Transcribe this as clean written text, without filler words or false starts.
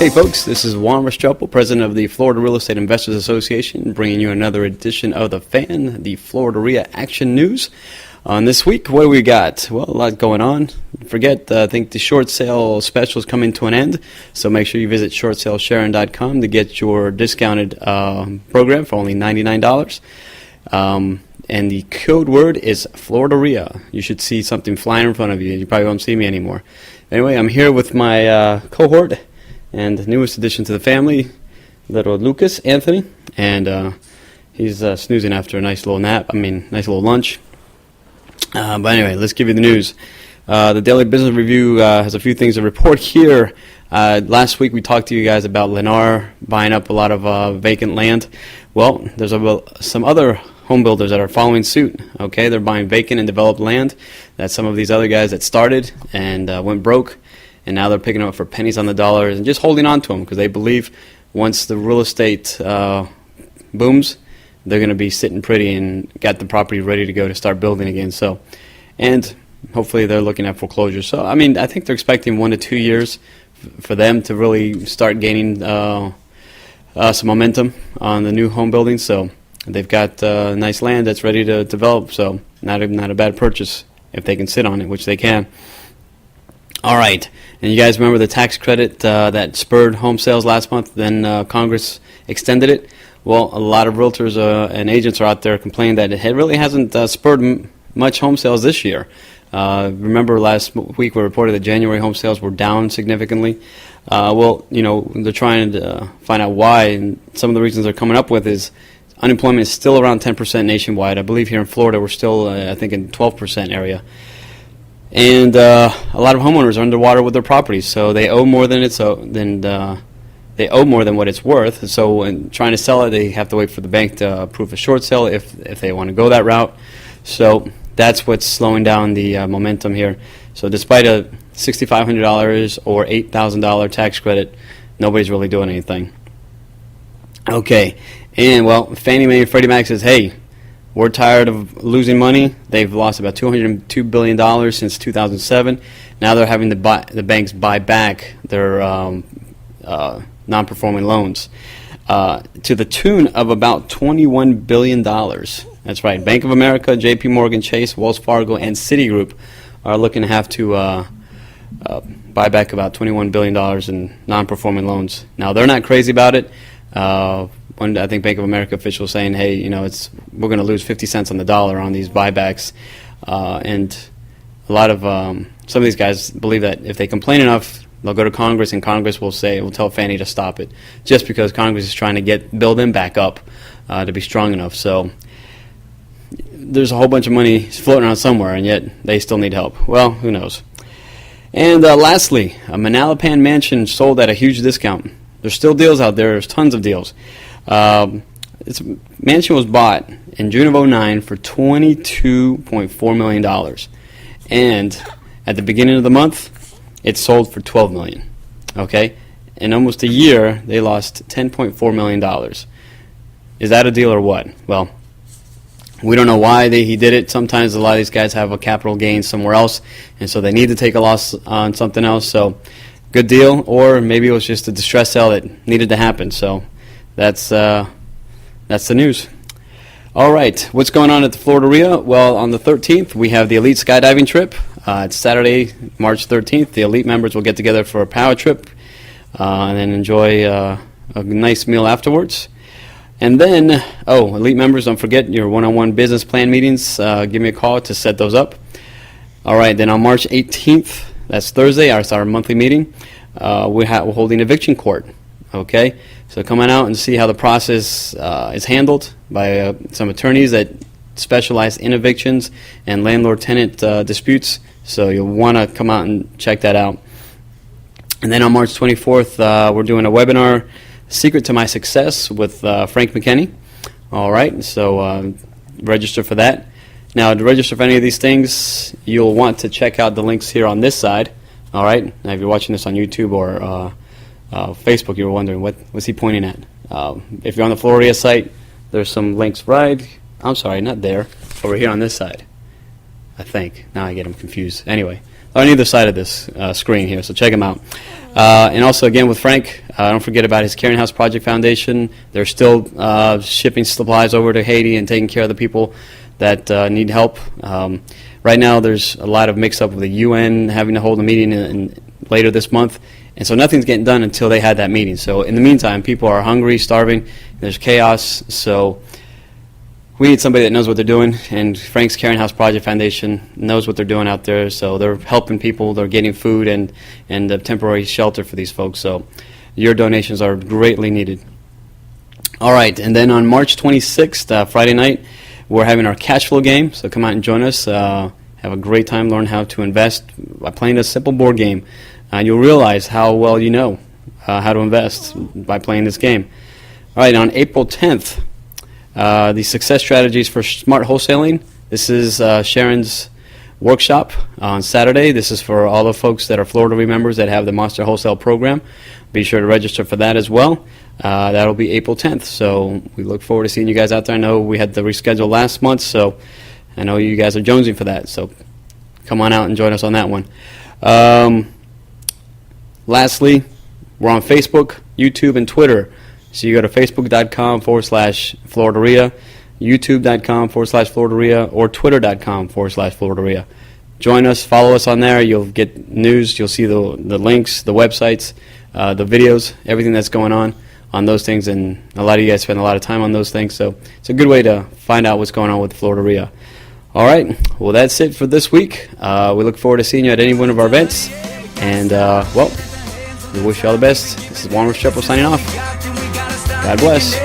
Hey folks, this is Juan Restrepo, president of the Florida Real Estate Investors Association, bringing you another edition of The Fan, the FLREIA Action News. On this week, what do we got? Well, a lot going on. I think the short sale special is coming to an end, so make sure you visit shortsalesharon.com to get your discounted program for only $99. And the code word is FLREIA. You should see something flying in front of you. You probably won't see me anymore. Anyway, I'm here with my cohort and the newest addition to the family, little Lucas Anthony, and he's snoozing after a nice little nice little lunch. But anyway, let's give you the news. The Daily Business Review has a few things to report here. Last week we talked to you guys about Lennar buying up a lot of vacant land. Well, there's some other home builders that are following suit. Okay, they're buying vacant and developed land. That's some of these other guys that started and went broke, and now they're picking them up for pennies on the dollar and just holding on to them because they believe once the real estate booms, they're going to be sitting pretty and got the property ready to go to start building again. So, and hopefully they're looking at foreclosure. So, I think they're expecting 1 to 2 years for them to really start gaining some momentum on the new home building. So they've got nice land that's ready to develop. So not a bad purchase if they can sit on it, which they can. All right, and you guys remember the tax credit that spurred home sales last month? Then Congress extended it. Well, a lot of realtors and agents are out there complaining that it really hasn't spurred much home sales this year. Remember last week we reported that January home sales were down significantly. They're trying to find out why, and some of the reasons they're coming up with is unemployment is still around 10% nationwide. I believe here in Florida we're still, I think, in 12% area. And a lot of homeowners are underwater with their properties, so they owe more than they owe more than what it's worth. So when trying to sell it, they have to wait for the bank to approve a short sale if they want to go that route. So that's what's slowing down the momentum here. So despite a $6,500 or $8,000 tax credit, nobody's really doing anything. Okay, and well, Fannie Mae and Freddie Mac says, hey, we're tired of losing money. They've lost about $202 billion since 2007. Now they're having the banks buy back their non-performing loans to the tune of about $21 billion. That's right. Bank of America, J.P. Morgan Chase, Wells Fargo, and Citigroup are looking to have to buy back about $21 billion in non-performing loans. Now, they're not crazy about it. I think Bank of America officials saying, hey, we're going to lose 50 cents on the dollar on these buybacks. And a lot of some of these guys believe that if they complain enough, they'll go to Congress, and Congress will tell Fannie to stop it, just because Congress is trying to build them back up to be strong enough. So there's a whole bunch of money floating around somewhere, and yet they still need help. Well, who knows? And lastly, a Manalapan Mansion sold at a huge discount. There's still deals out there. There's tons of deals. This mansion was bought in June of 2009 for $22.4 million. And at the beginning of the month, it sold for $12 million. Okay? In almost a year, they lost $10.4 million. Is that a deal or what? Well, we don't know why he did it. Sometimes a lot of these guys have a capital gain somewhere else, and so they need to take a loss on something else. So, good deal, or maybe it was just a distress sale that needed to happen. So, that's the news. All right, what's going on at the FLREIA? Well, on the 13th, we have the Elite Skydiving Trip. It's Saturday, March 13th. The Elite members will get together for a power trip and then enjoy a nice meal afterwards. And then, Elite members, don't forget your one-on-one business plan meetings. Give me a call to set those up. All right, then on March 18th, that's Thursday, it's our monthly meeting, we're holding eviction court. Okay, so come on out and see how the process is handled by some attorneys that specialize in evictions and landlord-tenant disputes. So you'll want to come out and check that out. And then on March 24th, we're doing a webinar, Secret to My Success, with Frank McKinney. All right, so register for that. Now, to register for any of these things, you'll want to check out the links here on this side. All right, now if you're watching this on YouTube or Facebook, you were wondering, what's he pointing at? If you're on the FLREIA site, there's some links not there, over here on this side, I think. Now I get them confused. Anyway, on either side of this screen here, so check them out. And also, again, with Frank, don't forget about his Caring House Project Foundation. They're still shipping supplies over to Haiti and taking care of the people that need help. Right now, there's a lot of mix-up with the UN having to hold a meeting later this month, and so nothing's getting done until they had that meeting. So in the meantime, people are hungry, starving, there's chaos, so we need somebody that knows what they're doing, and Frank's Caring House Project Foundation knows what they're doing out there, so they're helping people, they're getting food and a temporary shelter for these folks, so your donations are greatly needed. All right, and then on March 26th, Friday night, we're having our cash flow game, so come out and join us. Have a great time, learn how to invest by playing a simple board game. You'll realize how well you know how to invest by playing this game. All right, on April 10th, the success strategies for smart wholesaling. This is Sharon's workshop on Saturday. This is for all the folks that are Florida members that have the Monster Wholesale program. Be sure to register for that as well. That'll be April 10th, so we look forward to seeing you guys out there. I know we had to reschedule last month, so I know you guys are jonesing for that, so come on out and join us on that one. Lastly, we're on Facebook, YouTube, and Twitter. So you go to facebook.com/FLREIA, youtube.com/FLREIA, or twitter.com/FLREIA. Join us, follow us on there. You'll get news, you'll see the links, the websites, the videos, everything that's going on those things, and a lot of you guys spend a lot of time on those things, so it's a good way to find out what's going on with FLREIA. All right, well, that's it for this week. We look forward to seeing you at any one of our events, and, well, we wish you all the best. This is Juan Restrepo signing off. God bless.